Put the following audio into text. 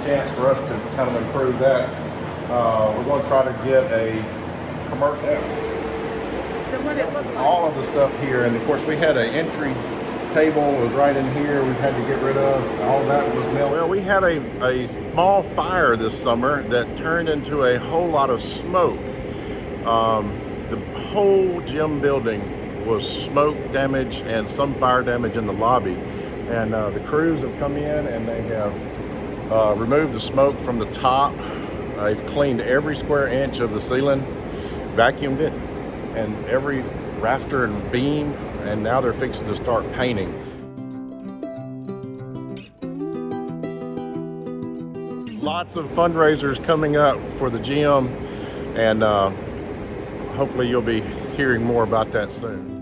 chance for us to kind of improve that. We're going to try to get a commercial. So what it looked like? All of the stuff here, and of course we had an entry table was right in here. We've had to get rid of. All that was melted. Well, we had a small fire this summer that turned into a whole lot of smoke. The whole gym building was smoke damage and some fire damage in the lobby. And the crews have come in and they have removed the smoke from the top. They've cleaned every square inch of the ceiling, vacuumed it, and every rafter and beam, and now they're fixing to start painting. Lots of fundraisers coming up for the gym, and hopefully you'll be hearing more about that soon.